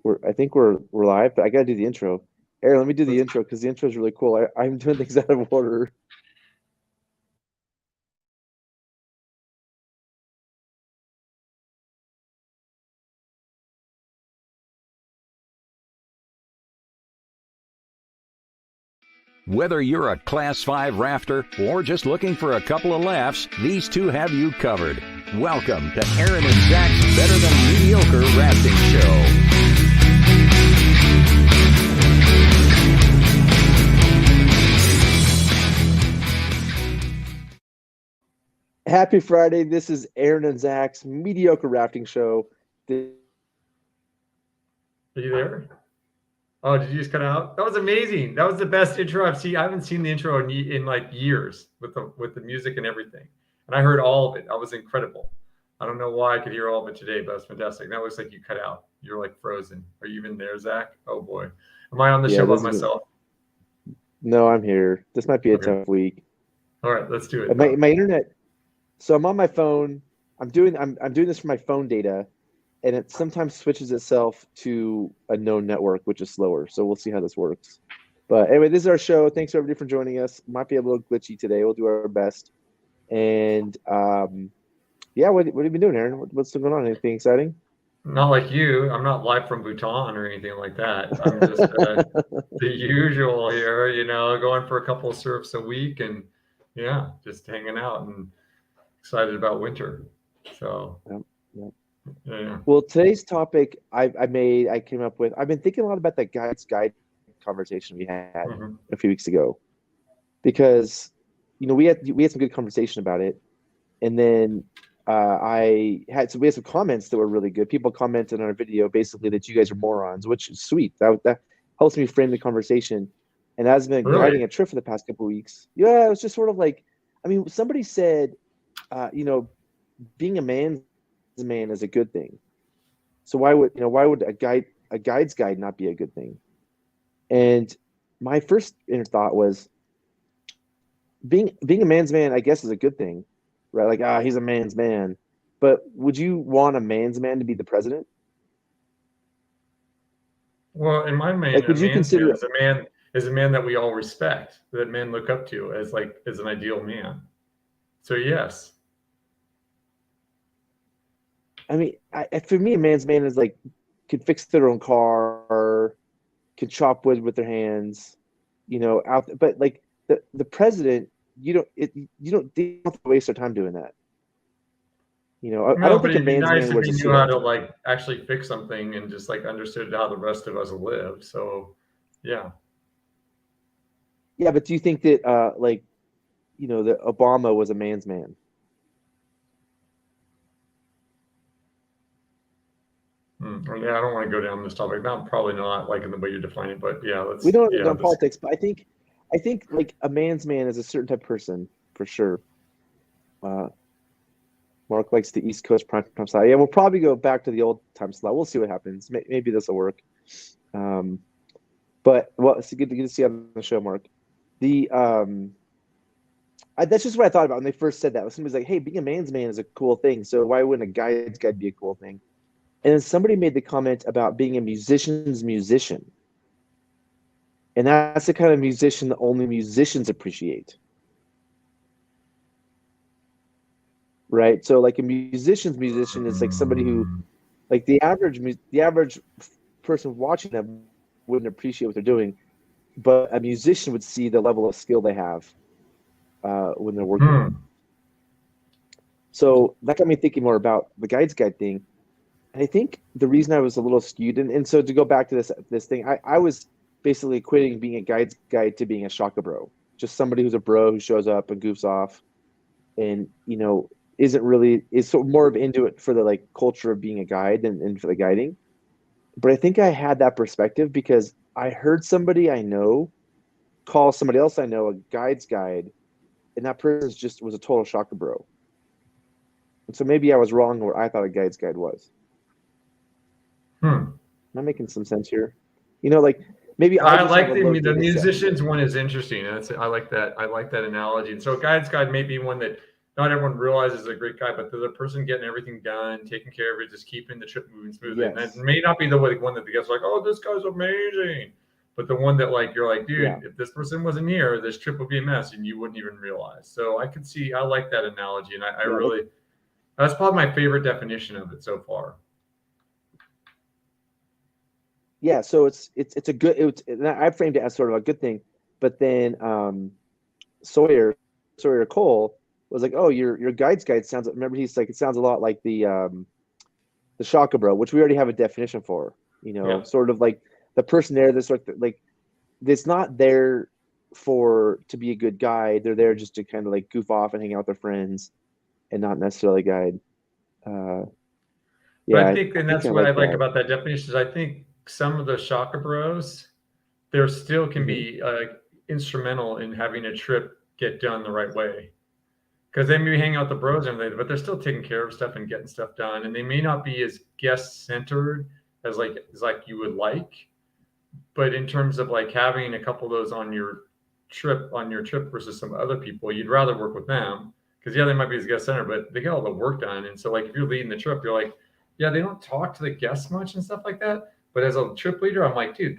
I think we're live, but I gotta do the intro. Aaron, let me do the intro because the intro is really cool. I'm doing things out of order. Whether you're a Class 5 rafter or just looking for a couple of laughs, these two have you covered. Welcome to Aaron and Zach's Better Than Mediocre Rafting Show. Happy Friday. This is Aaron and Zach's Mediocre Rafting Show. Are you there? Oh, did you just cut out? That was amazing. That was the best intro I've seen. I haven't seen the intro in like years with the music and everything. And I heard all of it. That was incredible. I don't know why I could hear all of it today, but it's fantastic. That looks like you cut out. You're like frozen. Are you even there, Zach? Oh boy. Am I on the show by myself? No, I'm here. This might be a tough week. All right, let's do it. My internet. So I'm on my phone. I'm doing this from my phone data, and it sometimes switches itself to a known network, which is slower. So we'll see how this works. But anyway, this is our show. Thanks everybody for joining us. Might be a little glitchy today. We'll do our best. And yeah, what have you been doing, Aaron? What's going on? Anything exciting? Not like you. I'm not live from Bhutan or anything like that. I'm just the usual here, going for a couple of surfs a week and yeah, just hanging out and excited about winter. So yeah. Yeah. Well, today's topic I've been thinking a lot about that guide conversation we had a few weeks ago, because we had some good conversation about it, and then we had some comments that were really good. People commented on our video basically that you guys are morons, which is sweet. That helps me frame the conversation. And as I've been guiding a trip for the past couple of weeks, yeah, it was just sort of like, somebody said, being a man's man is a good thing. So why would a guide's guide not be a good thing? And my first inner thought was being a man's man, I guess, is a good thing, right? Like, he's a man's man. But would you want a man's man to be the president? Well, in my mind, like, would you consider as a man that we all respect, that men look up to as an ideal man? So yes. For me, a man's man is like can fix their own car, can chop wood with their hands, but like the president, you don't have to waste their time doing that. I don't think a man's man would knew how to actually fix something and just understood how the rest of us live. So yeah. Yeah, but do you think that that Obama was a man's man? Yeah, I don't want to go down this topic. Probably not in the way you define it, but yeah, we don't go down politics. But I think like a man's man is a certain type of person for sure. Mark likes the East Coast prime time slot. Yeah, we'll probably go back to the old time slot. We'll see what happens. Maybe this will work. But it's good to see you on the show, Mark. That's just what I thought about when they first said that. Somebody's like, "Hey, being a man's man is a cool thing. So why wouldn't a guide's guide be a cool thing?" And then somebody made the comment about being a musician's musician. And that's the kind of musician that only musicians appreciate. Right? So like a musician's musician is like somebody who, like the average person watching them wouldn't appreciate what they're doing, but a musician would see the level of skill they have when they're working. So that got me thinking more about the guide's guide thing. And I think the reason I was a little skewed, and so to go back to this thing, I was basically equating being a guide's guide to being a shaka bro, just somebody who's a bro who shows up and goofs off, and is sort of more of into it for the culture of being a guide and for the guiding. But I think I had that perspective because I heard somebody I know call somebody else I know a guide's guide, and that person was a total shaka bro. And so maybe I was wrong where I thought a guide's guide was. Am I making some sense here? Maybe I like the musicians one is interesting. I like that. I like that analogy. And so guide's guide may be one that not everyone realizes is a great guy, but they're the person getting everything done, taking care of it, just keeping the trip moving smoothly. Yes. And that may not be the one that the guests are like, oh, this guy's amazing. But the one that like you're like, dude, if this person wasn't here, this trip would be a mess and you wouldn't even realize. So I could see, I like that analogy, and I really, that's probably my favorite definition of it so far. Yeah, so it's a good. I framed it as sort of a good thing, but then Sawyer Cole was like, "Oh, your guide's guide sounds." Remember, he's like, it sounds a lot like the Shaka Bro, which we already have a definition for. Sort of like the person there that's like it's not there to be a good guide. They're there just to kind of like goof off and hang out with their friends, and not necessarily guide. But I think, and that's what I like about that definition is I think some of the Shaka Bros, there still can be instrumental in having a trip get done the right way, because they may hang out the bros and everything, but they're still taking care of stuff and getting stuff done, and they may not be as guest centered as like you would like, but in terms of like having a couple of those on your trip versus some other people, you'd rather work with them because they might be as guest centered, but they get all the work done. And so like if you're leading the trip, you're like, yeah, they don't talk to the guests much and stuff like that, but as a trip leader, I'm like, dude,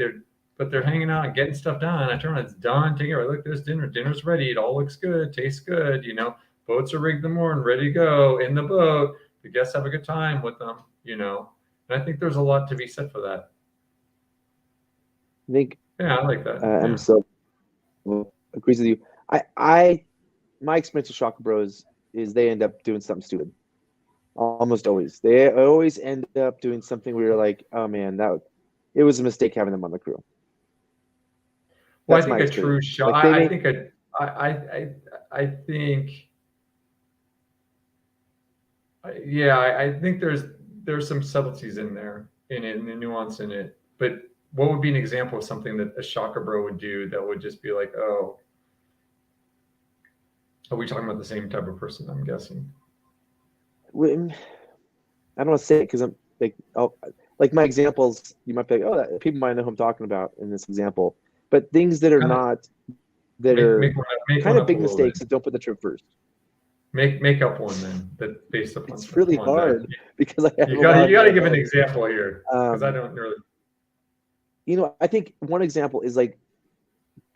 they're hanging out and getting stuff done. I turn on, it's done. Take it. Look, there's dinner. Dinner's ready. It all looks good. Tastes good. Boats are rigged in the morning, ready to go in the boat. The guests have a good time with them. And I think there's a lot to be said for that. I think. Yeah, I like that. I'm so agrees with you. My experience with Shaka Bros is they end up doing something stupid. Almost always. They always end up doing something where you're like, oh man, it was a mistake having them on the crew. Well, I think a true shot. Like I think there's some subtleties in there in it and the nuance in it. But what would be an example of something that a Shaka Bro would do that would just be like, oh, are we talking about the same type of person? I'm guessing. I don't want to say it because I'm like my examples. You might be like, oh, people might know who I'm talking about in this example. But things that are not kind of big mistakes that don't put the trip first. Make up one then that based upon. It's really hard because you got to give an example here because I don't really. I think one example is like,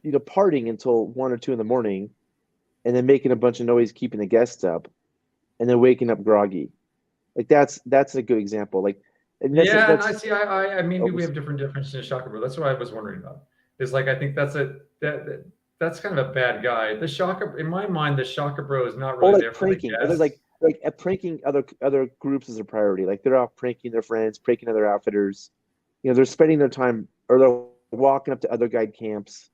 partying until 1 or 2 in the morning, and then making a bunch of noise, keeping the guests up, and then waking up groggy. Like that's a good example. Like, maybe we have different definitions of Shaka Bro. That's what I was wondering about. Is like I think that's kind of a bad guy. The Shaka, in my mind, the Shaka Bro is not really there for the guests. Like pranking other groups is a priority. Like they're out pranking their friends, pranking other outfitters. They're spending their time, or they're walking up to other guide camps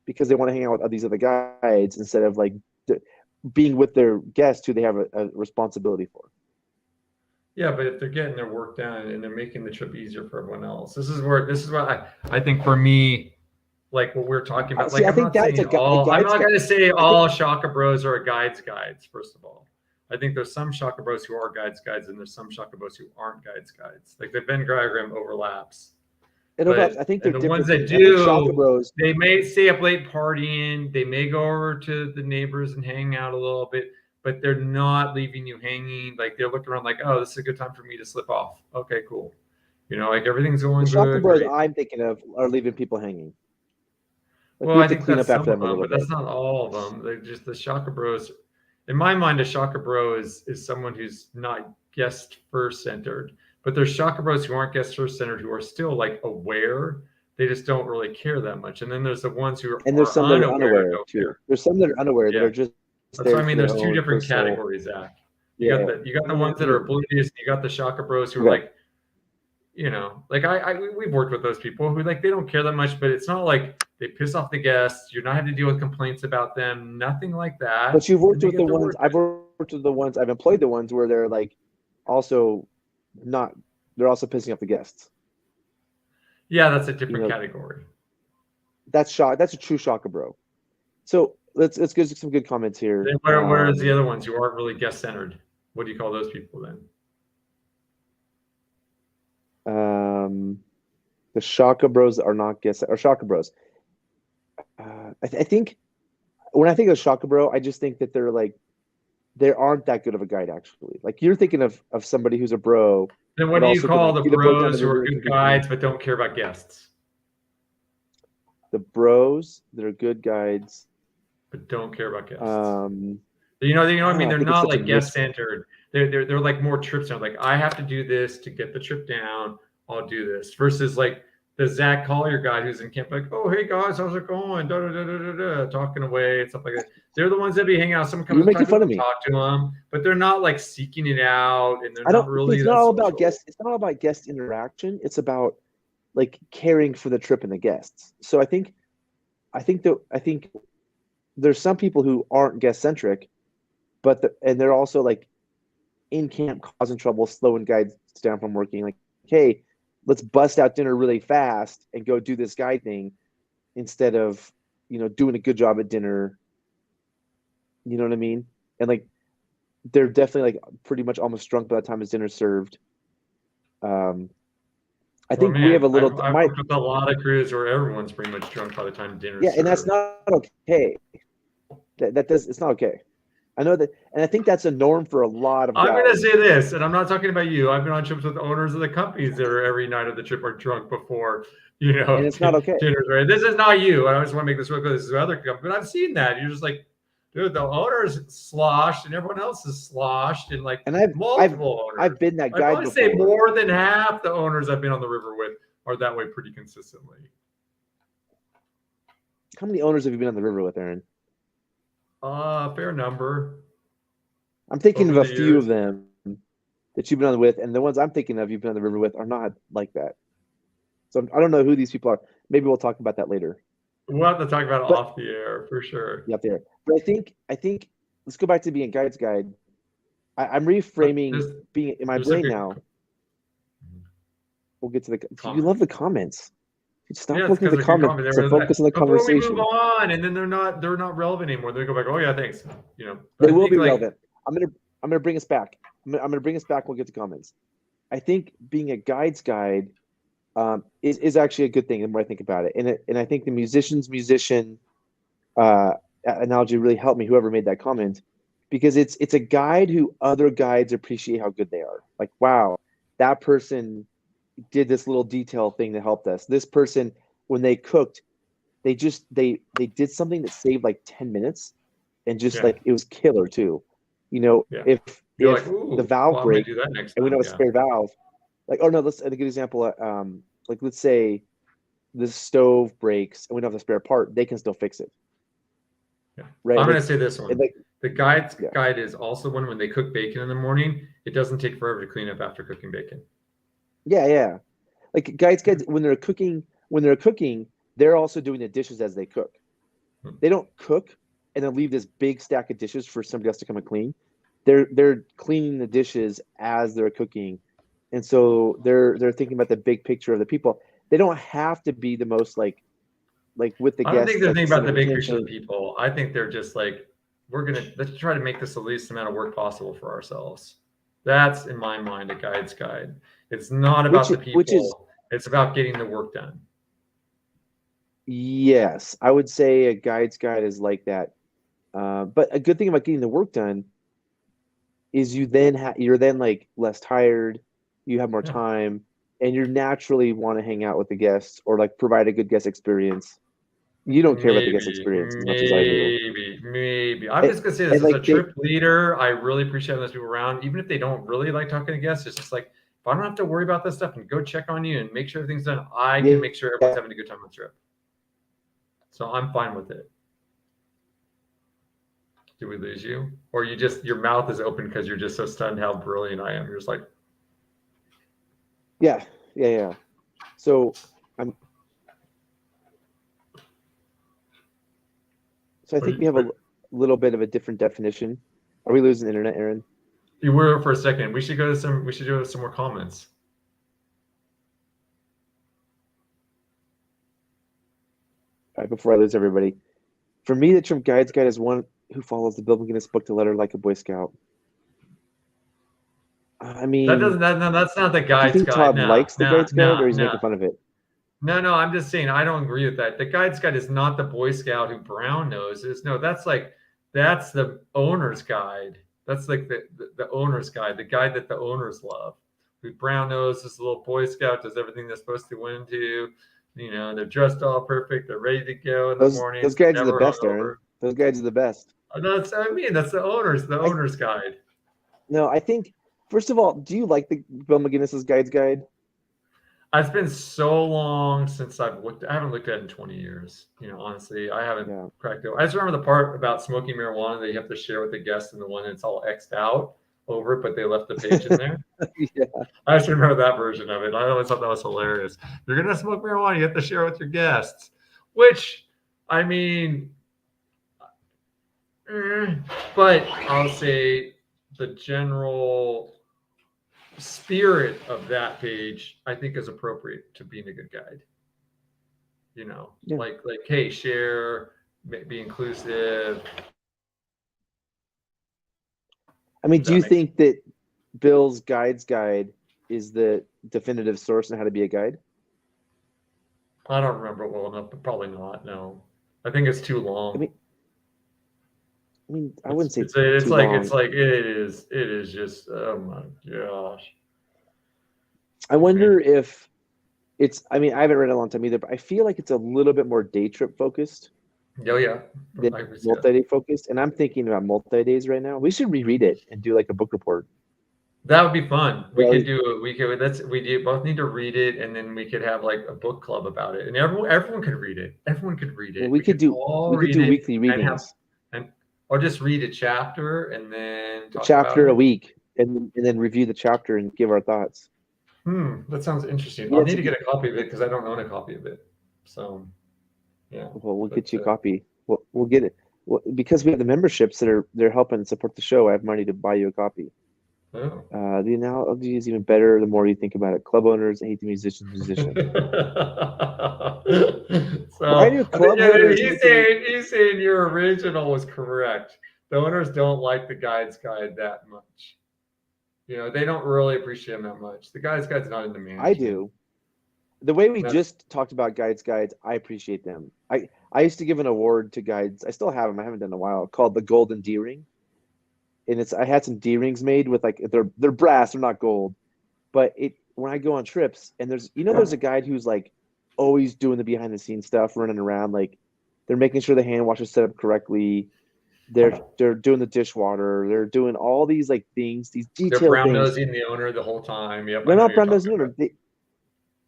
because they want to hang out with these other guides instead of like being with their guests who they have a responsibility for. Yeah, but if they're getting their work done and they're making the trip easier for everyone else, this is what I think for me, like what we're talking about. Like, I'm not going to say all Shaka Bros are guides. First of all, I think there's some Shaka Bros who are guides, and there's some Shaka Bros who aren't guides. Like the Venn diagram overlaps. I think they're the ones that do. They may stay up late partying. They may go over to the neighbors and hang out a little bit, but they're not leaving you hanging. Like they're looking around like, oh, this is a good time for me to slip off. Okay, cool. Like everything's going good. The Shaka Bros I'm thinking of are leaving people hanging. Like well, I think that's some of them, but that's not all of them. They're just the Shaka Bros. In my mind, a Shaka Bro is someone who's not guest first centered, but there's Shaka Bros who aren't guest first centered who are still like aware. They just don't really care that much. And then there's the ones who are there's some that are unaware too. There's some that are unaware that are just. That's what I mean. There's 2 different categories, Zach. You got the ones that are oblivious. You got the Shaka Bros who are like, we've worked with those people who like they don't care that much, but it's not like they piss off the guests. You're not having to deal with complaints about them, nothing like that. But you've worked with the ones I've employed the ones where they're like also not. They're also pissing off the guests. Yeah, that's a different category. That's a true Shaka Bro. So let's get some good comments here. Then where is the other ones who aren't really guest centered? What do you call those people then? The Shaka Bros are not guest or Shaka Bros. I think when I think of Shaka Bro, I just think that they're like there aren't that good of a guide actually. Like you're thinking of somebody who's a bro. Then what but do you also call can, the like, get a boat down bros the who river are and good cook guides but don't care about guests? the bros that are good guides. But don't care about guests. I what I mean? I They're think it's not such a like guest centered. They're like more trip centered. Like I have to do this to get the trip down. I'll do this versus like the Zach Collier guy who's in camp, like, oh hey guys, how's it going? Da, da, da, da, da, da, talking away and stuff like that. They're the ones that be hanging out. Someone comes You're and making fun of me. talk to them, but they're not like seeking it out, and they're I not don't. really. It's not all about guest. It's not all about guest interaction. It's about like caring for the trip and the guests. So I think there's some people who aren't guest centric, but and they're also like in camp causing trouble, slowing guides down from working. Like, hey, let's bust out dinner really fast and go do this guide thing instead of doing a good job at dinner. You know what I mean? And like they're definitely like pretty much almost drunk by the time his dinner's served. I think we have a little. I've worked with a lot of crews where everyone's pretty much drunk by the time dinner's served. And that's not okay. It's not okay. I know that, and I think that's a norm for a lot of guys. I'm going to say this, and I'm not talking about you. I've been on trips with owners of the companies that are every night of the trip are drunk before, and it's not okay. Dinner's ready. This is not you. I just want to make this real clear. This is other company, but I've seen that. You're just like, dude, the owner's sloshed and everyone else is sloshed, and like multiple owners. I've been that guy. I would say more than half the owners I've been on the river with are that way pretty consistently. How many owners have you been on the river with, Aaron? Fair number. I'm thinking of a few of them that you've been on with, and the ones I'm thinking of you've been on the river with are not like that. So I don't know who these people are. Maybe we'll talk about that later. We'll have to talk about it off the air for sure. Up there. But I think let's go back to being a guide's guide. I'm reframing being in my brain now. We'll get to the. You love the comments. Stop looking at the comments. So focus on the conversation. We move on, and then they're not relevant anymore. They go back. Oh yeah, thanks. They will be relevant. I'm gonna bring us back. I'm gonna bring us back. We'll get to comments. I think being a guide's guide is actually a good thing. The more I think about it, and I think the musician's musician analogy really helped me. Whoever made that comment, because it's a guide who other guides appreciate how good they are. Like, wow, that person did this little detail thing that helped us. This person, when they cooked, they did something that saved like 10 minutes, and just like it was killer too. If like, the valve breaks and we know a spare valve, like, oh no, let's a good example. Like let's say the stove breaks and we don't have the spare part, they can still fix it. Yeah. Right. I'm gonna say this one. The guide is also one when they cook bacon in the morning, it doesn't take forever to clean up after cooking bacon. Yeah. Like guides when they're cooking, they're also doing the dishes as they cook. They don't cook and then leave this big stack of dishes for somebody else to come and clean. They're cleaning the dishes as they're cooking, and so they're thinking about the big picture of the people. They don't have to be the most like with the guests. I don't think they're thinking about the big picture of the people. I think they're just like, let's try to make this the least amount of work possible for ourselves. That's in my mind a guide's guide. It's not about the people. It's about getting the work done. Yes, I would say a guide's guide is like that. But a good thing about getting the work done is you're then like less tired, you have more time, and you naturally want to hang out with the guests or like provide a good guest experience. You don't care about the guest experience as much as I do. Maybe. I'm just gonna say this as a trip leader. I really appreciate having those people around, even if they don't really like talking to guests. It's just like, if I don't have to worry about this stuff and go check on you and make sure everything's done, I can make sure everyone's having a good time on the trip. So I'm fine with it. Did we lose you? Or your mouth is open because you're just so stunned how brilliant I am. You're just like, yeah. So I think we have a little bit of a different definition. Are we losing the internet, Aaron? You were for a second. We should go to some more comments. All right, before I lose everybody. For me, the trip guide's guide is one who follows the Bill McGinnis book to letter like a Boy Scout. I mean, that's not the guide's guide. Todd likes the guide's guide, or he's making fun of it? No, I'm just saying I don't agree with that. The guide's guide is not the Boy Scout who Brown knows. No, that's the owner's guide. That's like the owner's guide, the guide that the owners love. With brown nose, this little Boy Scout does everything they're supposed to win to. You know, they're dressed all perfect. They're ready to go in the morning. Those guides are the Never best, hungover. Aaron. Those guides are the best. That's the owner's guide. No, I think first of all, do you like the Bill McGinnis's guides guide? It's been so long since I haven't looked at it in 20 years. You know, honestly, I haven't cracked it. I just remember the part about smoking marijuana that you have to share with the guest, and the one that's all X'd out over it, but they left the page in there. Yeah. I just remember that version of it. I always thought that was hilarious. You're going to smoke marijuana, you have to share with your guests, which, I mean, but I'll say the general spirit of that page, I think, is appropriate to being a good guide. You know, like, hey, share, be inclusive. I mean, do you think that Bill's guides guide is the definitive source on how to be a guide? I don't remember it well enough, but probably not. No, I think it's too long. I mean, I wouldn't say it's like long. It's like it is just, oh my gosh. I wonder if it's. I mean, I haven't read it in a long time either, but I feel like it's a little bit more day trip focused. Oh yeah, than multi-day focused. And I'm thinking about multi-days right now. We should reread it and do like a book report. That would be fun. We both need to read it, and then we could have like a book club about it, and everyone could read it. Everyone could read it. Well, we could do weekly readings, or just read a chapter and then talk a chapter a week, and then review the chapter and give our thoughts. That sounds interesting. I'll need to get a copy of it because I don't own a copy of it. So, yeah. Well, we'll get you a copy. We'll get it because we have the memberships that they're helping support the show. I have money to buy you a copy. Oh. The analogy is even better the more you think about it. Club owners hate the musicians. So he's saying your original was correct. The owners don't like the guide's guide that much. You know, they don't really appreciate him that much. The guide's guide's not in the management. I do. The way we just talked about guides, I appreciate them. I used to give an award to guides. I still have them. I haven't done in a while. Called the Golden D Ring. And I had some D rings made with like they're brass, they're not gold. But when I go on trips and there's a guide who's like always doing the behind the scenes stuff, running around, like they're making sure the hand wash is set up correctly. They're doing the dishwater. They're doing all these like things, these detailed things. They're brown nosing the owner the whole time. Yep, they're not brown nosing the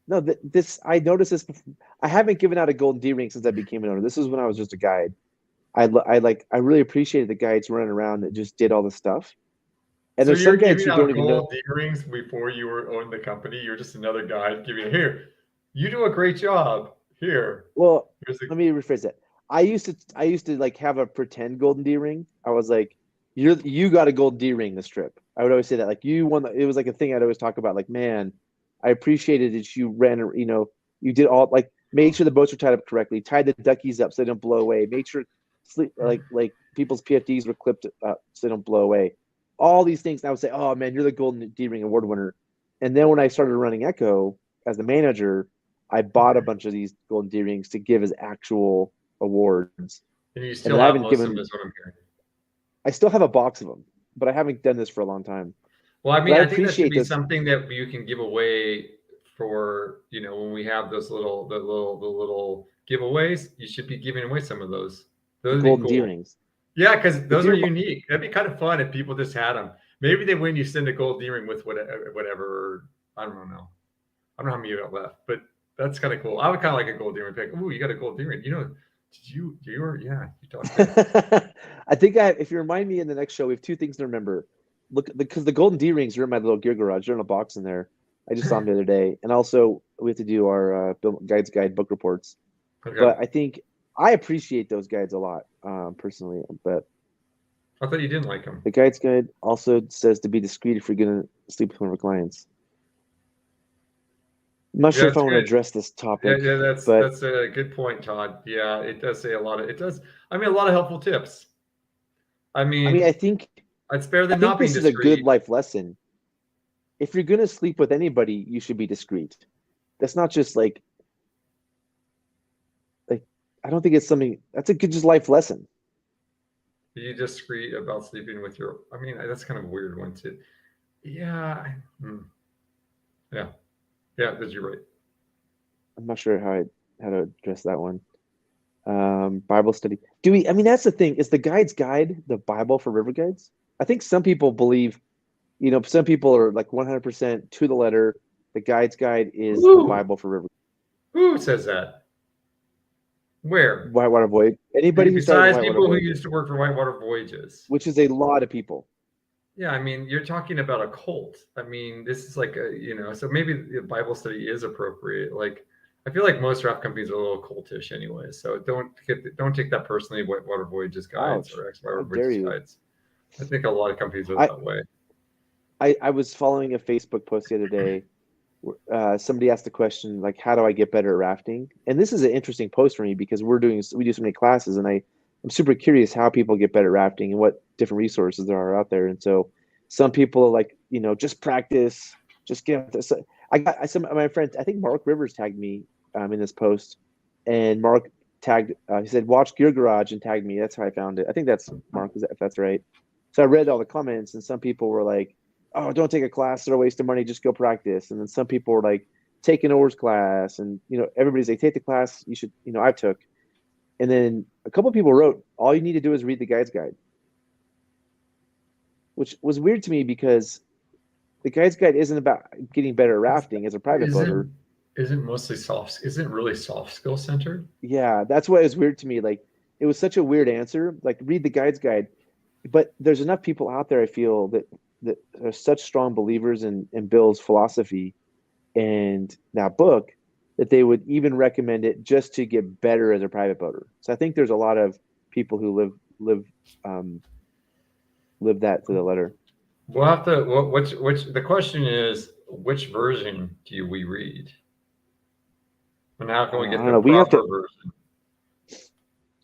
owner. I noticed this before. I haven't given out a golden D ring since I became an owner. This was when I was just a guide. I really appreciated the guides running around that just did all the stuff. And so there's some guides who don't even know. D rings before you were owning the company. You're just another guide giving here. You do a great job here. Well, let me rephrase that. I used to like have a pretend golden D ring. I was like, you got a golden D ring this trip. I would always say that, like, you won. It was like a thing I'd always talk about. Like, man, I appreciated that you ran. You did all, like, made sure the boats were tied up correctly, tied the duckies up so they don't blow away, made sure like people's PFDs were clipped up so they don't blow away. All these things. And I would say, oh man, you're the golden D ring award winner. And then when I started running Echo as the manager, I bought a bunch of these golden D rings to give as actual awards. And you still have most of them, is what I'm hearing. I still have a box of them, but I haven't done this for a long time. Well, I mean, I think that should be something that you can give away for, when we have those little giveaways. You should be giving away some of those. Those golden D rings. Yeah, because those are unique. That'd be kind of fun if people just had them. Maybe they win, you send a gold D ring with whatever. I don't know. I don't know how many you got left, but that's kind of cool. I would kind of like a gold D ring pick. Ooh, you got a gold D ring. You talked. I think if you remind me in the next show, we have two things to remember. Look, because the golden D rings are in my little gear garage. They're in a box in there. I just saw them the other day. And also, we have to do our Guides Guide book reports. Okay. But I think I appreciate those guides a lot, personally. But I thought you didn't like them. The Guides Guide also says to be discreet if you're going to sleep with one of our clients. I'm not sure if I want to address this topic. Yeah, that's a good point, Todd. Yeah, it does say a lot of a lot of helpful tips. I think it's better than not being discreet. This is a good life lesson. If you're going to sleep with anybody, you should be discreet. That's not just like I don't think it's something that's a good just life lesson. Do you disagree about sleeping with your? I mean, that's kind of a weird one too. Yeah. Yeah. Yeah. Because you're right. I'm not sure how to address that one. Bible study. Do we? I mean, that's the thing. Is the guide's guide the Bible for river guides? I think some people believe, some people are like 100% to the letter. The guide's guide is the Who? Bible for river. Who says that? Where? Whitewater Voyage. Anybody who started Besides Whitewater people who Voyage, used to work for Whitewater Voyages. which is a lot of people. Yeah, I mean, you're talking about a cult. I mean, this is like so maybe the Bible study is appropriate. Like, I feel like most raft companies are a little cultish anyway. So don't take that personally. Whitewater Voyages guides or How ex-Whitewater dare Voyages you? guides. I think a lot of companies are that way. I was following a Facebook post the other day. Somebody asked the question, like, how do I get better at rafting? And this is an interesting post for me because we do so many classes, and I'm super curious how people get better at rafting and what different resources there are out there. And so some people are like, just practice, just get this. I got some of my friends, I think Mark Rivers tagged me in this post, and Mark tagged, he said, watch Gear Garage, and tagged me. That's how I found it. I think that's Mark, if that's right. So I read all the comments, and some people were like, oh, don't take a class, they're a waste of money, just go practice. And then some people were like, take an oars class, and everybody's like, take the class you should, I took. And then a couple of people wrote, all you need to do is read the guide's guide, which was weird to me because the guide's guide isn't about getting better at rafting as a private boater. Isn't mostly soft? Isn't really soft skill centered? Yeah, that's why it was weird to me. Like, it was such a weird answer. Like, read the guide's guide, but there's enough people out there, I feel, that are such strong believers in Bill's philosophy and that book that they would even recommend it just to get better as a private boater. So I think there's a lot of people who live that to the letter. We'll have to. Which the question is, which version do we read? And how can we get the proper version?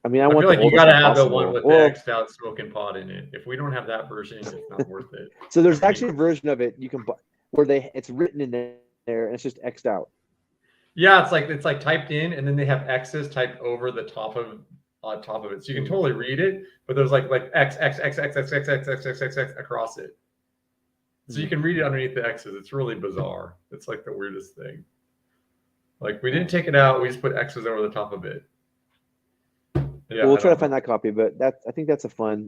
I mean, I feel like you got to have the one with the X'd out smoking pot in it. If we don't have that version, it's not worth it. So there's actually a version of it you can buy where it's written in there and it's just X'd out. Yeah, it's like typed in, and then they have X's typed over the top of it, so you can totally read it. But there's like X X X X X X X X X X X across it, so you can read it underneath the X's. It's really bizarre. It's like the weirdest thing. Like, we didn't take it out; we just put X's over the top of it. Yeah, well, we'll try to find that copy, but I think that's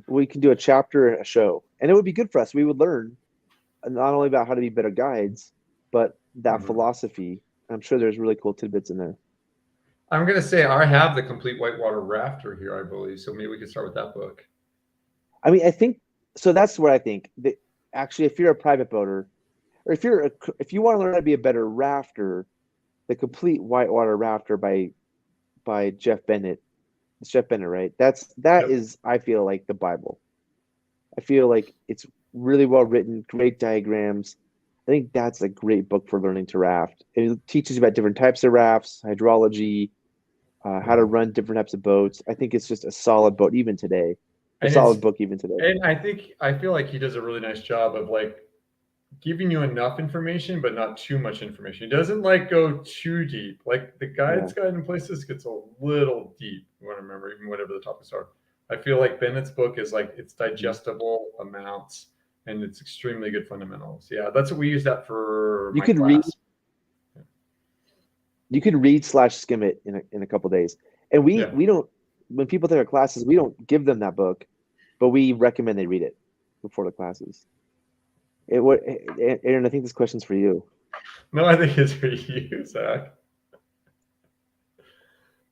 we can do a chapter, a show, and it would be good for us. We would learn not only about how to be better guides, but that philosophy. I'm sure there's really cool tidbits in there. I'm going to say I have the Complete Whitewater Rafter here, I believe. So maybe we can start with that book. I mean, I think so. That's what I think. That actually, if you're a private boater, or if you want to learn how to be a better rafter, the Complete Whitewater Rafter by Jeff Bennett. It's Jeff Bennett, right? That is, I feel like, the Bible. I feel like it's really well written, great diagrams. I think that's a great book for learning to raft. It teaches you about different types of rafts, hydrology, how to run different types of boats. I think it's just a solid boat even today. Solid book even today. And I feel like he does a really nice job of like giving you enough information, but not too much information. He doesn't like go too deep. Like the guide's guide in places gets a little deep. You want to remember even whatever the topics are. I feel like Bennett's book is like, it's digestible amounts and it's extremely good fundamentals. Yeah, that's what we use that for. You could read. You could read / skim it in a couple of days. And we don't, when people take our classes, we don't give them that book, but we recommend they read it before the classes. Aaron, I think this question's for you. No, I think it's for you, Zach.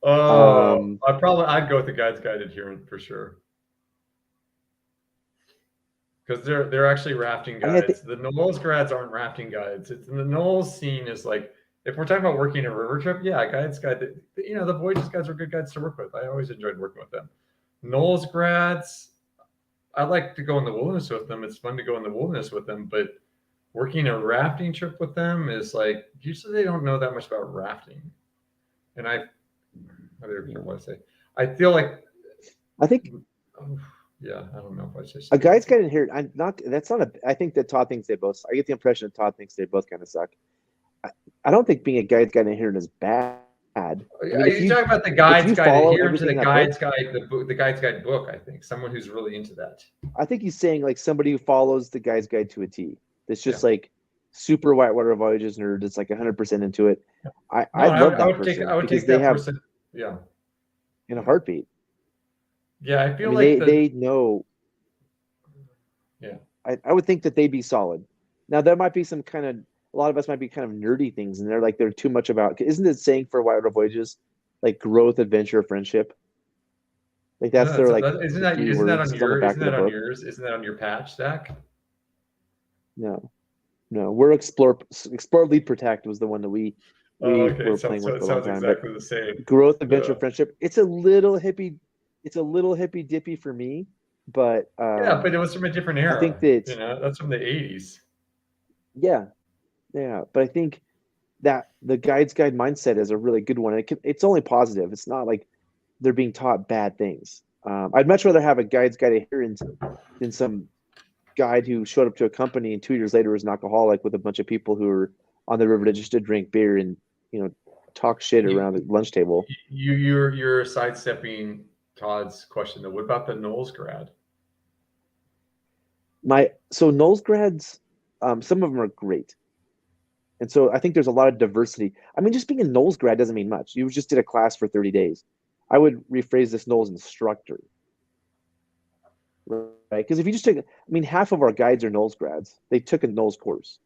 I'd go with the guide's guide adherent for sure. Because they're actually rafting guides. The NOLS grads aren't rafting guides. It's the NOLS scene is like, if we're talking about working a river trip, guides guide. The Voyages guides are good guides to work with. I always enjoyed working with them. NOLS grads, I like to go in the wilderness with them. It's fun to go in the wilderness with them, but working a rafting trip with them is like, usually they don't know that much about rafting. And I feel like, I think, I don't know if I say a guide's guide in here. I think that Todd thinks they both, I get the impression that Todd thinks they both kind of suck. I don't think being a guide's guide in here is bad. I mean, You're talking about the if guide's you guide, follow adhere to everything the in that guide's book, guide, the guide's guide book, I think. Someone who's really into that. I think he's saying like somebody who follows the guy's guide to a T. That's just Yeah. like super whitewater voyages nerd. It's like 100% into it. No, I love that would person I would because take they that have person. Yeah. in a heartbeat. Yeah, I I feel mean, like they know. yeah. I would think that they'd be solid. Now there might be some kind of a lot of us might be kind of nerdy things, and they're too much about. Isn't it saying for whitewater voyages like growth, adventure, friendship? Like that's No, their like isn't the that three isn't that words on just on the back isn't of the that on book. yours? Isn't that on your patch, Zach? No, no, we're explore lead protect was the one that we Oh, we okay. were So playing with it for a long sounds time. But exactly the same. growth, adventure, Yeah. friendship. It's a little hippy dippy for me, but Yeah, but it was from a different I think era. that That's from the 80s. yeah, but I think that the guide's guide mindset is a really good one. It's only positive. It's not like they're being taught bad things. I'd much rather have a guide's guide adherent than some guide who showed up to a company and 2 years later was an alcoholic with a bunch of people who are on the river just to drink beer and talk shit around the lunch table. You're sidestepping Todd's question though. What about the NOLS grad? So NOLS grads, some of them are great. And so I think there's a lot of diversity. I mean, just being a NOLS grad doesn't mean much. You just did a class for 30 days. I would rephrase this NOLS instructor, right? Because if you just take, I mean, half of our guides are NOLS grads. They took a NOLS course.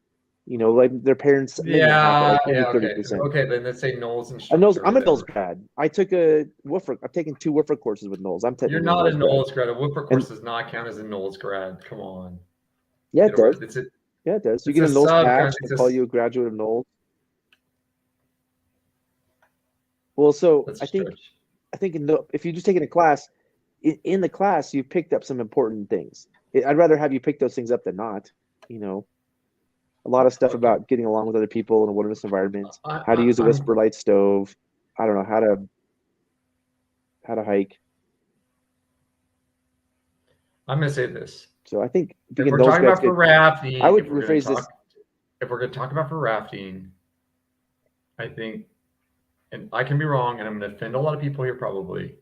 Like their parents, maybe not half, but like maybe 30%. Okay, then let's say NOLS I'm instructor. a NOLS grad. I took a Woofra. I've taken 2 Woofra courses with NOLS. I'm You're technically not a NOLS grad. A Whooper course does not count as a NOLS grad. Come on. Yeah, it does. It's a, Yeah, it does. You it's get a a NOLS sub. patch. It's They call you a graduate of NOLS. Well, so That's I a think stretch. if you're just taking a class, in the class you've picked up some important things. I'd rather have you pick those things up than not. A lot of stuff Okay. about getting along with other people in a wilderness environment, I- how to use a I'm- whisper light stove. I don't know how to hike. I'm going to say this. So I think If we're talking about for rafting, I would rephrase this. If we're going to talk about for rafting, I think, and I can be wrong, and I'm going to offend a lot of people here probably,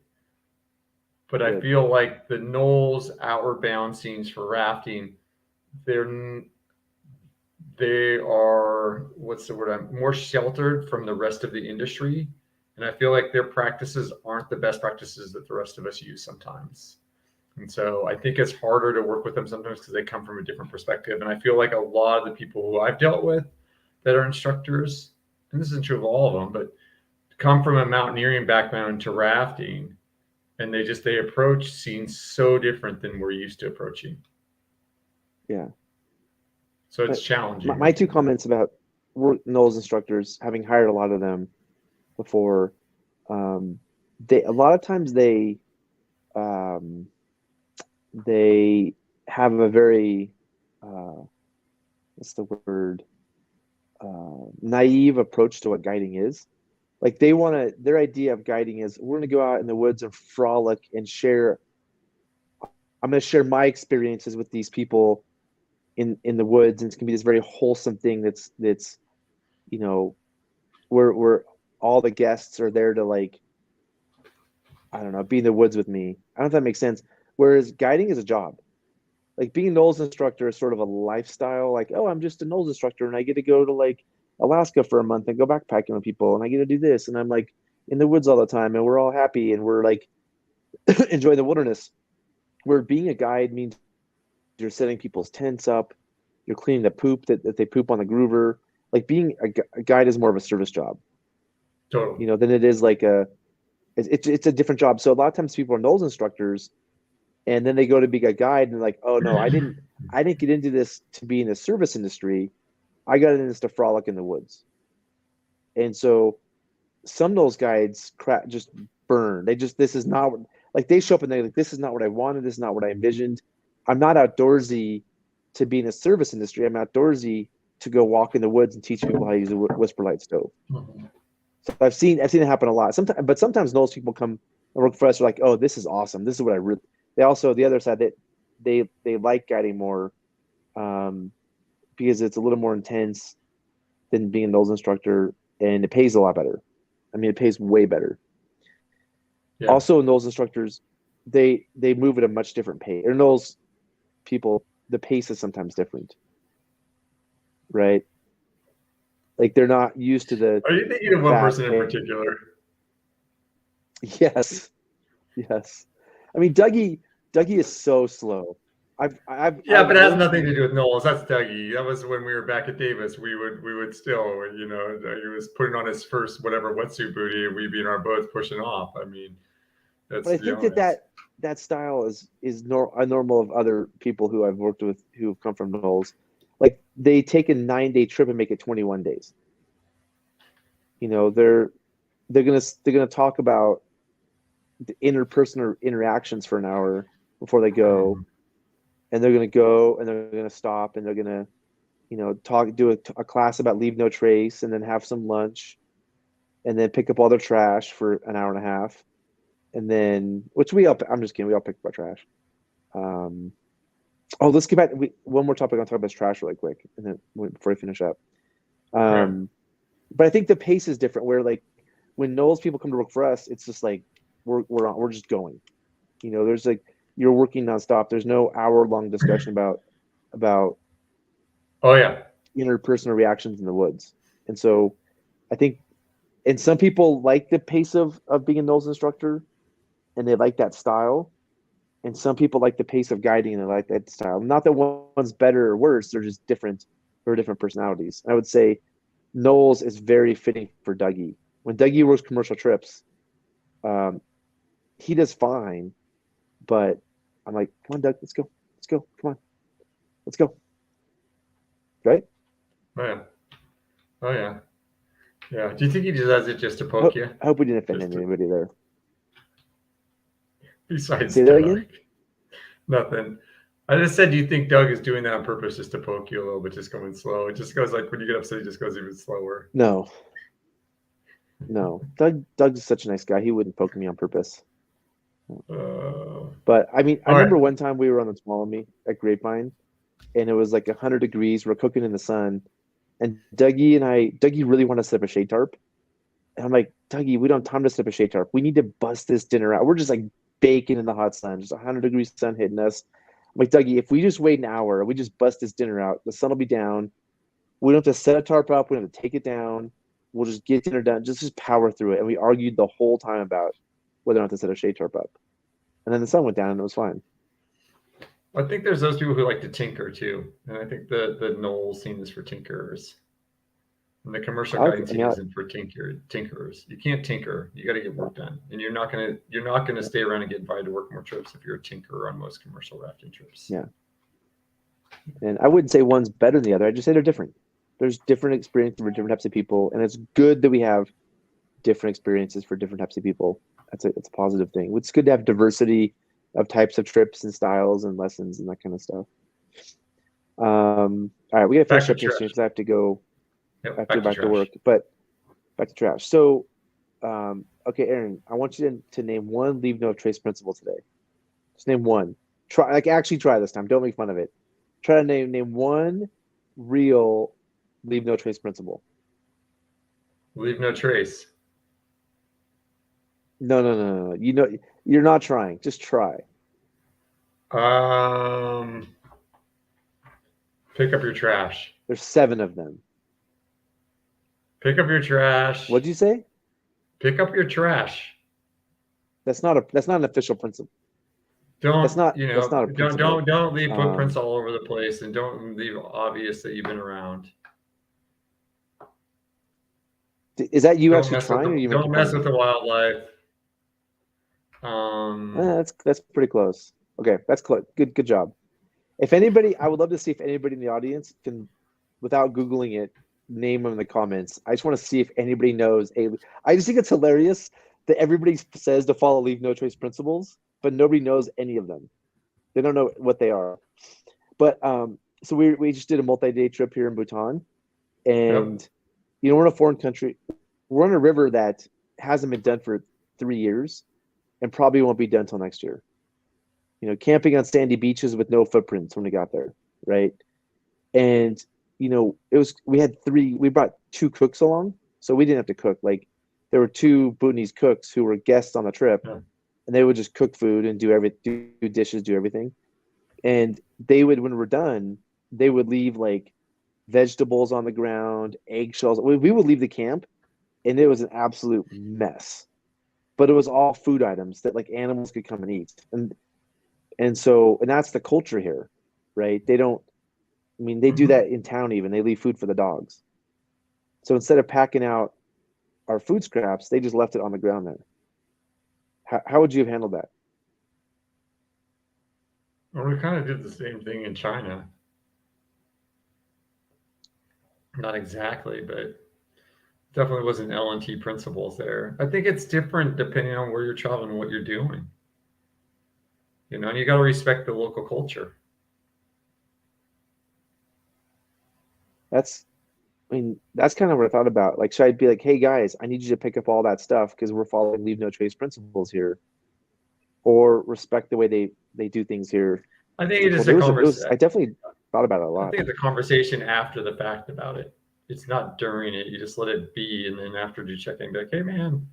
but I feel like the NOLS outward bound scenes for rafting, they are, what's the word? More sheltered from the rest of the industry, and I feel like their practices aren't the best practices that the rest of us use sometimes. And so I think it's harder to work with them sometimes because they come from a different perspective. And I feel like a lot of the people who I've dealt with that are instructors, and this isn't true of all of them, but come from a mountaineering background to rafting, and they approach scenes so different than we're used to approaching. Yeah. So it's challenging. My 2 comments about NOLS instructors, having hired a lot of them before, a lot of times they have a very what's the word, naive approach to what guiding is. Like their idea of guiding is we're going to go out in the woods and frolic and share. I'm going to share my experiences with these people in the woods, and it's going to be this very wholesome thing that's where all the guests are there to, like, I don't know, be in the woods with me. I don't know if that makes sense. Whereas guiding is a job. Like being a NOLS instructor is sort of a lifestyle. Like, oh, I'm just a NOLS instructor and I get to go to like Alaska for a month and go backpacking with people and I get to do this. And I'm like in the woods all the time and we're all happy and we're like enjoy the wilderness. Where being a guide means you're setting people's tents up, you're cleaning the poop that they poop on the groover. Like being a guide is more of a service job. Totally. Than it is like it's a different job. So a lot of times people are NOLS instructors and then they go to be a guide and like, oh no, I didn't get into this to be in the service industry. I got into this to frolic in the woods. And so some NOLS guides just burn. This is not like they show up and they're like, this is not what I wanted. This is not what I envisioned. I'm not outdoorsy to be in the service industry. I'm outdoorsy to go walk in the woods and teach people how to use a whisper light stove. Mm-hmm. So I've seen it happen a lot. Sometimes NOLS people come and work for us are like, oh, this is awesome. This is what I really. They also, the other side, that they like guiding more because it's a little more intense than being a NOLS instructor and it pays a lot better. I mean, it pays way better. Yeah. Also, NOLS instructors, they move at a much different pace. Or NOLS people, the pace is sometimes different, right? Like they're not used to the. Are you thinking of one fast person in pace. particular? Yes, yes. I mean, Dougie is so slow. Yeah, but it has worked nothing to with- do with NOLS. That's Dougie. That was when we were back at Davis. We would still, you know, he was putting on his first whatever wetsuit booty, and we'd be in our boats pushing off. I mean, But that's I the think honest. that style is a normal of other people who I've worked with who have come from NOLS. Like they take a 9-day trip and make it 21 days. You know, they're gonna talk about the interpersonal interactions for an hour before they go, and they're gonna stop and they're gonna, you know, do a class about leave no trace, and then have some lunch, and then pick up all their trash for an hour and a half, and then I'm just kidding, we all pick up our trash. Oh, let's get back. One more topic I'll talk about is trash really quick, and then before we finish up. But I think the pace is different. Where like when NOLS people come to work for us, it's just like we're just going. You know, there's like you're working nonstop. There's no hour-long discussion about Oh yeah, interpersonal reactions in the woods. And so I think, and some people like the pace of being a NOLS instructor, and they like that style. And some people like the pace of guiding and they like that style. Not that one's better or worse, they're just different. They're different personalities. I would say NOLS is very fitting for Dougie. When Dougie works commercial trips, he does fine, but I'm like, come on, Doug, let's go, come on, let's go, right? oh yeah, oh yeah, yeah. Do you think he does it just to poke you? I hope we didn't offend anybody there. Besides Say that again? Nothing. I just said, do you think Doug is doing that on purpose just to poke you a little bit, just going slow? It just goes like when you get upset, he just goes even slower. No. Doug's such a nice guy. He wouldn't poke me on purpose. But I mean, I remember one time we were on the Tuolumne at Grapevine, and it was like 100 degrees. We're cooking in the sun, and Dougie really wanted to set up a shade tarp. And I'm like, Dougie, we don't have time to set up a shade tarp. We need to bust this dinner out. We're just like baking in the hot sun, just 100 degrees sun hitting us. I'm like, Dougie, if we just wait an hour, we just bust this dinner out, the sun will be down. We don't have to set a tarp up. We don't have to take it down. We'll just get dinner done. Just power through it. And we argued the whole time about whether or not to set a shade tarp up. And then the sun went down and it was fine. I think there's those people who like to tinker too. And I think the NOLS scene is for tinkerers. And the commercial guiding scene isn't for tinkerers. You can't tinker. You got to get work done. And you're not gonna stay around and get invited to work more trips if you're a tinkerer on most commercial rafting trips. Yeah. And I wouldn't say one's better than the other. I just say they're different. There's different experiences for different types of people, and it's good that we have different experiences for different types of people. It's a positive thing. It's good to have diversity of types of trips and styles and lessons and that kind of stuff. All right, we got to finish up here soon because I have to go. Yep, I have to go back to work. But back to trash. So, okay, Aaron, I want you to name one leave no trace principle today. Just name one. Actually try this time. Don't make fun of it. Try to name one real leave no trace principle. Leave no trace. No. You know, you're not trying. Just try. Pick up your trash. There's 7 of them. Pick up your trash. What'd you say? Pick up your trash. That's not an official principle. Don't leave footprints all over the place, and don't leave obvious that you've been around. Is that you actually trying, or you don't mess with the wildlife? That's pretty close. Okay, that's close. Good job. If anybody, I would love to see if anybody in the audience can, without Googling it, name them in the comments. I just want to see if anybody knows. I just think it's hilarious that everybody says to follow leave no trace principles, but nobody knows any of them. They don't know what they are. But so we just did a multi-day trip here in Bhutan, and you know, we're in a foreign country. We're on a river that hasn't been done for 3 years, and probably won't be done until next year. You know, camping on sandy beaches with no footprints when we got there, right? And you know, we brought 2 cooks along, so we didn't have to cook. Like, there were two Bhutanese cooks who were guests on the trip, Yeah. and they would just cook food and do dishes, do everything. And they would, when we're done, they would leave like vegetables on the ground, eggshells. We would leave the camp, and it was an absolute mess. But it was all food items that like animals could come and eat, and so that's the culture here, right? They don't. I mean, they do that in town even. They leave food for the dogs. So instead of packing out our food scraps, they just left it on the ground there. How would you have handled that? Well, we kind of did the same thing in China. Not exactly, but definitely wasn't L&T principles there. I think it's different depending on where you're traveling and what you're doing. You know, and you got to respect the local culture. That's kind of what I thought about. Like, should I be like, hey guys, I need you to pick up all that stuff because we're following leave no trace principles here, or respect the way they do things here? I think it's just a conversation. I definitely thought about it a lot. I think it's a conversation after the fact about it. It's not during it. You just let it be, and then after you check in, be like, hey man,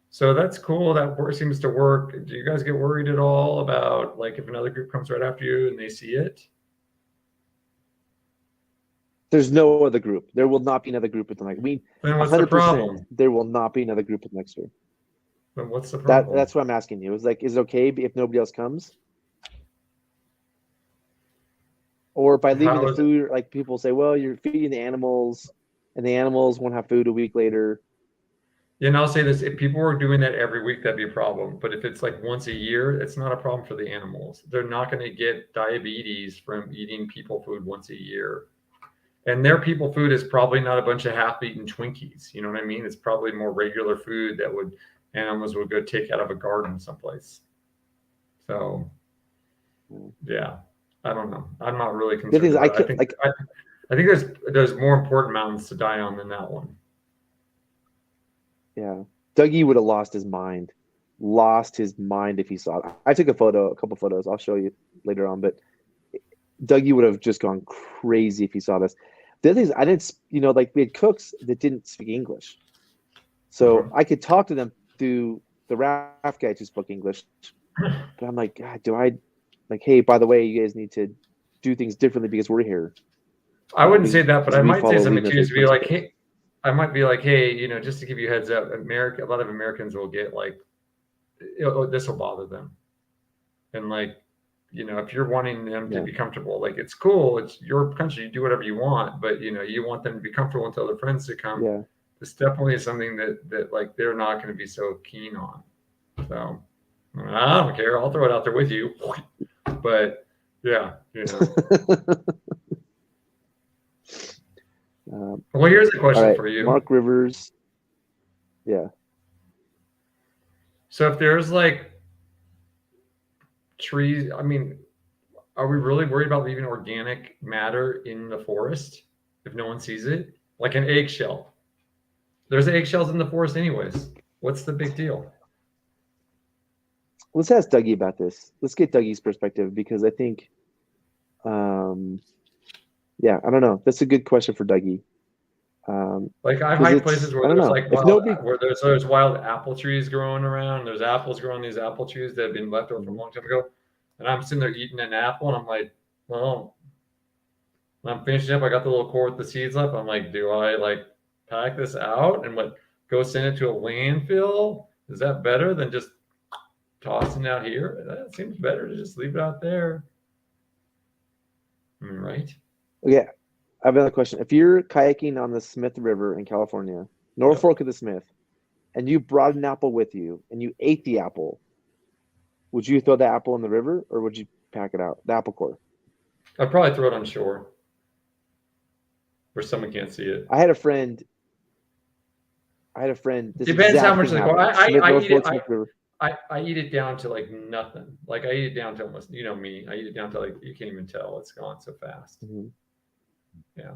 so that's cool. That seems to work. Do you guys get worried at all about like if another group comes right after you and they see it? There's no other group. There will not be another group at the next. I mean, Then what's the problem? There will not be another group at the next year. Then what's the problem? That's what I'm asking you. Is like, is it okay if nobody else comes? Or by leaving the food, like people say, well, you're feeding the animals, and the animals won't have food a week later. Yeah, and I'll say this: if people were doing that every week, that'd be a problem. But if it's like once a year, it's not a problem for the animals. They're not going to get diabetes from eating people food once a year. And their people food is probably not a bunch of half-eaten Twinkies. You know what I mean? It's probably more regular food that animals would go take out of a garden someplace. So, yeah, I don't know. I'm not really concerned. I think there's more important mountains to die on than that one. Yeah, Dougie would have lost his mind if he saw it. I took a couple photos. I'll show you later on, but Dougie would have just gone crazy if he saw this. The other thing is, I didn't, like we had cooks that didn't speak English. So I could talk to them through the raft guides who spoke English. But I'm like, God, hey, by the way, you guys need to do things differently because we're here. I wouldn't say that, but I might say something to you to be like, hey, I might be like, hey, just to give you a heads up, a lot of Americans will get like, this will bother them. And like, if you're wanting them to be comfortable, like it's cool, it's your country, you do whatever you want, but you want them to be comfortable until their friends to come. Yeah. This definitely is something that like they're not going to be so keen on. So I don't care. I'll throw it out there with you. But yeah, well, here's a question for you. Mark Rivers. Yeah. So if there's like trees, I mean, are we really worried about leaving organic matter in the forest if no one sees it? Like an eggshell. There's eggshells in the forest anyways. What's the big deal? Let's ask Dougie about this. Let's get Dougie's perspective because I think, I don't know. That's a good question for Dougie. Like I've hiked places where there's like where there's wild apple trees growing around. There's apples growing these apple trees that have been left over from a long time ago. And I'm sitting there eating an apple and I'm like, well, when I'm finishing up, I got the little core with the seeds left. I'm like, do I like pack this out and go send it to a landfill? Is that better than just tossing out here? That seems better to just leave it out there. Right? Yeah. I have another question. If you're kayaking on the Smith River in California, North Fork of the Smith, and you brought an apple with you and you ate the apple, would you throw the apple in the river or would you pack it out, the apple core? I'd probably throw it on shore where someone can't see it. I had a friend. Depends how much they go. I eat it down to like nothing. Like I eat it down to almost, me. I eat it down to like you can't even tell. It's gone so fast. Mm-hmm. Yeah.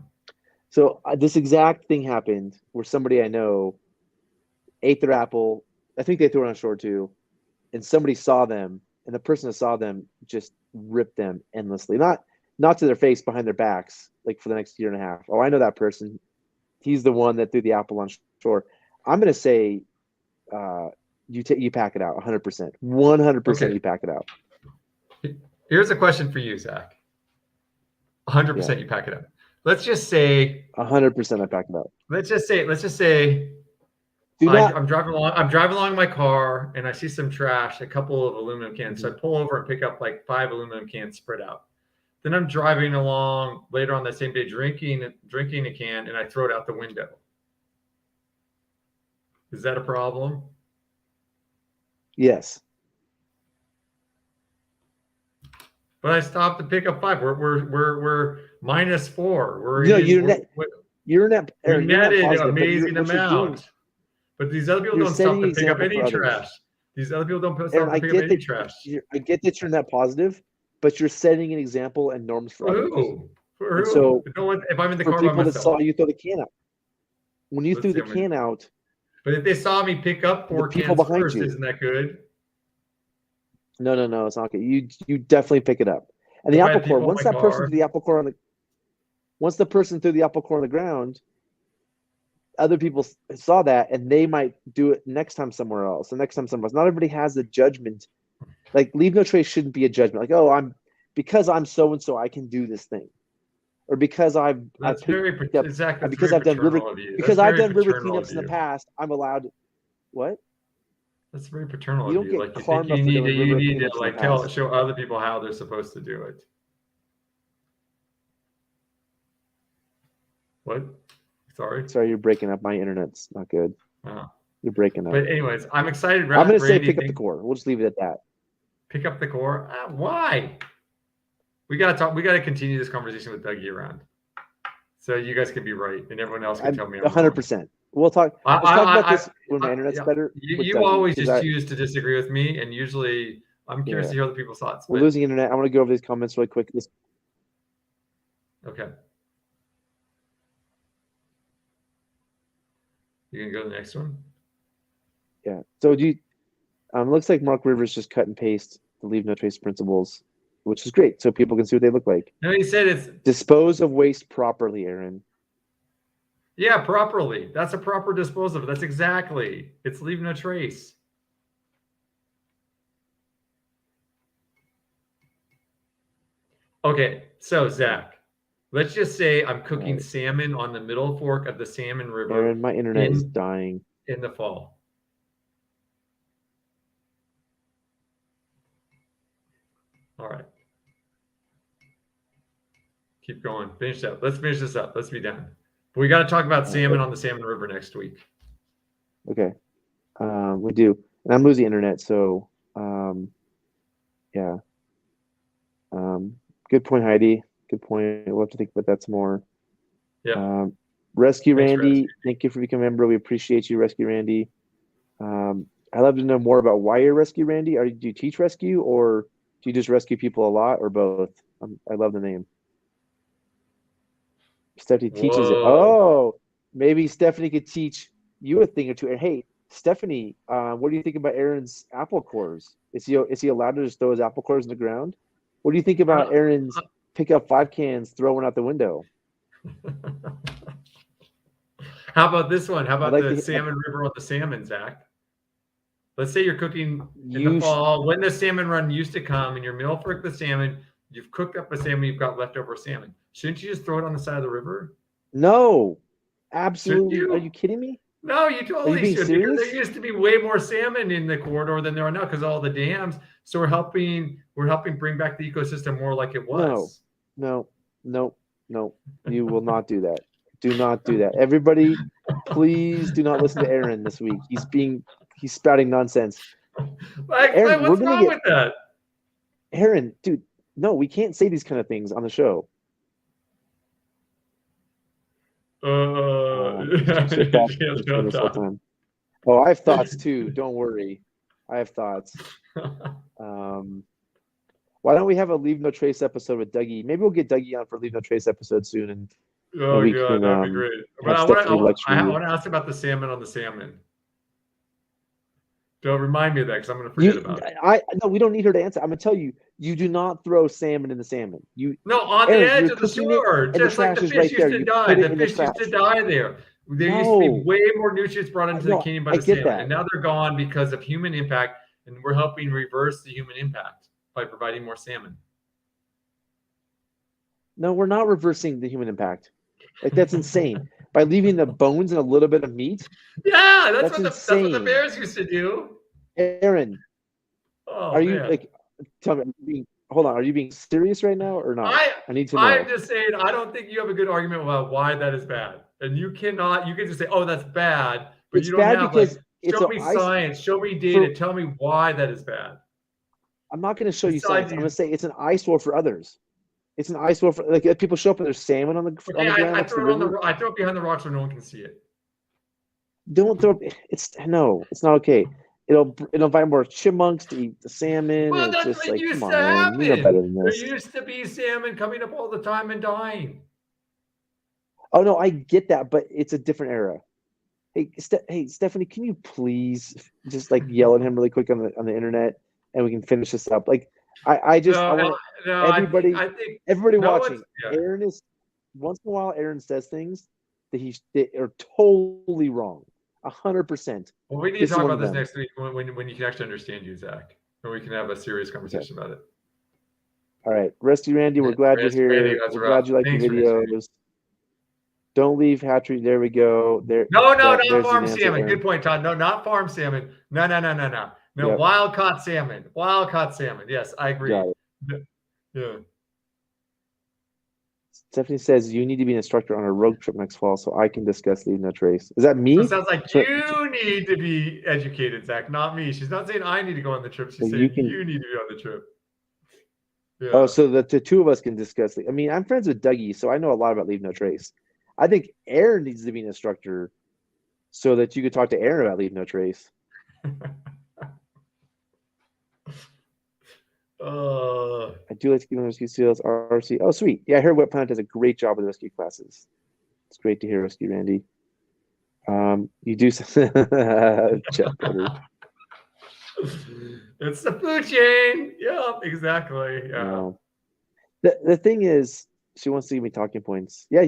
So this exact thing happened where somebody I know ate their apple. I think they threw it on shore too, and somebody saw them, and the person that saw them just ripped them endlessly. Not to their face, behind their backs, like for the next year and a half. Oh, I know that person. He's the one that threw the apple on shore. I'm going to say you pack it out 100%. 100% you pack it out. Here's a question for you, Zach. 100% you pack it up. Let's just say 100% I pack it out. Let's just say I'm driving along in my car and I see some trash, a couple of aluminum cans. So I pull over and pick up like 5 aluminum cans spread out. Then I'm driving along later on that same day, drinking a can, and I throw it out the window. Is that a problem? Yes. But I stopped to pick up 5. We're -4. You're net amazing amount. But these other people don't stop to pick up any trash. These other people don't stop to pick up any trash. I get that you're net positive, but you're setting an example and norms for others. For who? So if I'm in the for car people by that myself. saw you throw the can out. When you threw the can out. But if they saw me pick up 4 cans first, isn't that good? No, it's not good. You definitely pick it up. And the apple core, once the person threw the apple core on the ground, other people saw that and they might do it next time somewhere else. The next time somewhere else. Not everybody has the judgment. Like leave no trace shouldn't be a judgment. Like, because I'm so and so I can do this thing. Or because I've done river cleanups in the past, I'm allowed. What? That's very paternal you of don't you. Get like karma you need to like show other people how they're supposed to do it. What? Sorry, you're breaking up. My internet's not good. Oh. You're breaking up. But anyways, I'm excited. I'm going to say pick up the core. We'll just leave it at that. Pick up the core? Why? We got to continue this conversation with Doug year-round. So you guys can be right, and everyone else can tell me I'm 100%. wrong. We'll talk. Let's talk about this when my internet's better. You always just choose to disagree with me, and usually I'm curious to hear other people's thoughts. We're losing internet. I want to go over these comments really quick. Okay. You can go to the next one. Yeah. So looks like Mark Rivers just cut and paste the leave no trace principles, which is great, so people can see what they look like. No, he said it's dispose of waste properly, Aaron. Yeah, properly. That's a proper disposal. That's exactly. It's leave no trace. Okay, so Zach, let's just say I'm cooking salmon on the middle fork of the Salmon River. Aaron, my internet is dying. In the fall. All right. Keep going. Finish up. Let's finish this up. Let's be done. But we got to talk about salmon on the Salmon River next week. Okay. We do. And I'm losing internet, so yeah. Good point, Heidi. Good point. We'll have to think about that some more. Yeah. Rescue Randy, thank you for becoming a member. We appreciate you, Rescue Randy. I'd love to know more about why you're Rescue Randy. Do you teach rescue, or do you just rescue people a lot, or both? I love the name. Stephanie teaches it. Oh, maybe Stephanie could teach you a thing or two. And hey, Stephanie, what do you think about Aaron's apple cores? Is he allowed to just throw his apple cores in the ground? What do you think about Aaron's pick up 5 cans, throw one out the window? How about this one? How about the Salmon River on the salmon, Zach? Let's say you're cooking in the fall when the salmon run used to come, and you're meal for the salmon. You've cooked up a salmon. You've got leftover salmon. Shouldn't you just throw it on the side of the river? No, absolutely. Are you kidding me? No, you totally should. Because there used to be way more salmon in the corridor than there are now because of all the dams. So we're helping bring back the ecosystem more like it was. No. You will not do that. Do not do that. Everybody, please do not listen to Aaron this week. He's spouting nonsense. Aaron, what's wrong with that? Aaron, dude, no, we can't say these kind of things on the show. Oh, I have thoughts too. Don't worry. I have thoughts. Why don't we have a Leave No Trace episode with Dougie? Maybe we'll get Dougie on for Leave No Trace episode soon. And that'd be great. But I want to ask about the salmon on the salmon. Don't remind me of that because I'm going to forget about it. No, we don't need her to answer. I'm going to tell you, you do not throw salmon in the salmon. On the edge of the shore, just like the fish used to die. The fish used to die there. There used to be way more nutrients brought into the canyon by the salmon, and now they're gone because of human impact, and we're helping reverse the human impact by providing more salmon. No, we're not reversing the human impact. Like, that's insane. By leaving the bones and a little bit of meat. Yeah, that's what the bears used to do. Aaron, are you like? Tell me. Hold on. Are you being serious right now or not? I need to know. I'm just saying. I don't think you have a good argument about why that is bad, and you cannot. You can just say, "Oh, that's bad," but it's you don't bad have because show me science, show me data, tell me why that is bad. I'm not going to show you science. I'm going to say it's an eyesore for others. It's an eyesore for, like, if people show up and there's salmon on the ground. I throw it behind the rocks where no one can see it. Don't throw it's not okay. It'll invite more chipmunks to eat the salmon. Well, and that's it's just what like, used come to on, happen. you know better than this. There used to be salmon coming up all the time and dying. Oh no, I get that, but it's a different era. Hey, Stephanie, can you please just like yell at him really quick on the internet, and we can finish this up? Like, I want everybody watching. Aaron is once in a while. Aaron says things that they are totally wrong, 100%. Well, we need to talk about this next week when you can actually understand you, Zach, and we can have a serious conversation about it. All right, Rusty Randy, we're glad you're here. We're glad you like the videos. Don't leave hatchery. There we go. There. No, not farm salmon. Good point, Todd. No, not farm salmon. No. No, wild caught salmon. Wild caught salmon. Yes, I agree. Yeah. Stephanie says you need to be an instructor on a road trip next fall so I can discuss Leave No Trace. Is that me? So it sounds like you need to be educated, Zach, not me. She's not saying I need to go on the trip. She's saying you need to be on the trip. Yeah. Oh, so the two of us can discuss it. I mean, I'm friends with Dougie, so I know a lot about Leave No Trace. I think Aaron needs to be an instructor so that you could talk to Aaron about Leave No Trace. I do like to give them rescue seals, RC. Oh, sweet. Yeah, I heard Wet Planet does a great job with the rescue classes. It's great to hear, Rescue Randy. You do Jeff Butter. It's the food chain. Yeah, exactly. Yeah. No. The thing is, she wants to give me talking points. Yeah,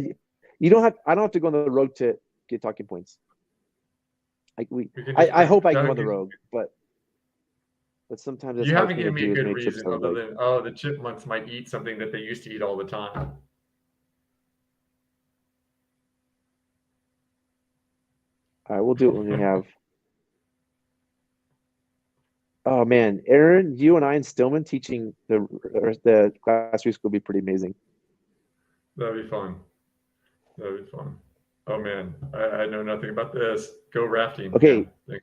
you don't have. I don't have to go on the road to get talking points. I hope I can go on the road, but sometimes it's you haven't given me a good reason other than the chipmunks might eat something that they used to eat all the time. All right, we'll do it when we have. Oh man, Aaron, you and I and Stillman teaching the class week will be pretty amazing. That'd be fun. Oh man, I know nothing about this. Go rafting. Okay. Yeah,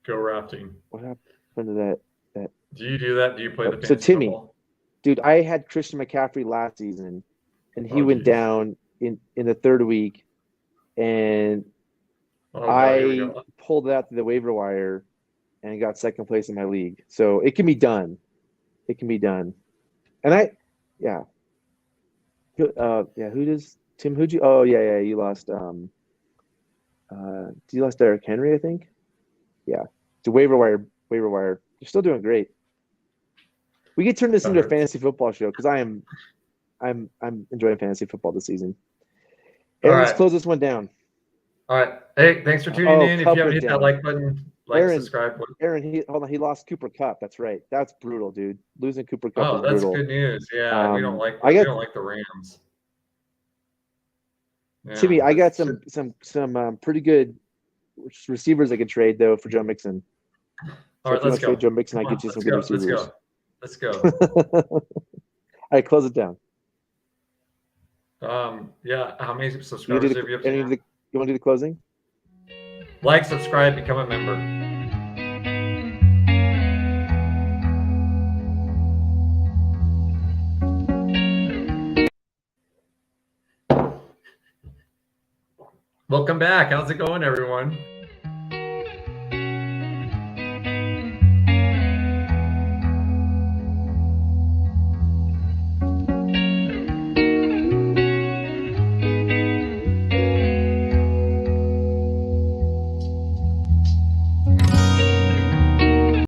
go rafting. What happened to that? Do you do that? Do you play the so Timmy, football? Dude, I had Christian McCaffrey last season, and he went down in the third week, and I pulled it out to the waiver wire and got second place in my league. So it can be done. And who does Tim? Who'd you? Oh yeah, you lost. You lost Derrick Henry, I think. Yeah, the waiver wire. You're still doing great. We could turn this into a fantasy football show because I'm enjoying fantasy football this season. Aaron, let's close this one down. All right. Hey, thanks for tuning in. If you haven't hit that like button, subscribe. Aaron, he lost Cooper Kupp. That's right. That's brutal, dude. Losing Cooper Kupp is brutal. That's good news. Yeah, we don't like the Rams. Yeah, Timmy, I got some pretty good receivers I could trade though for Joe Mixon. All right, let's go. Trade Joe Mixon, I get you some good receivers. Let's go. All right, close it down. Yeah. How many subscribers have you up to? You want to do the closing? Like, subscribe, become a member. Welcome back. How's it going, everyone?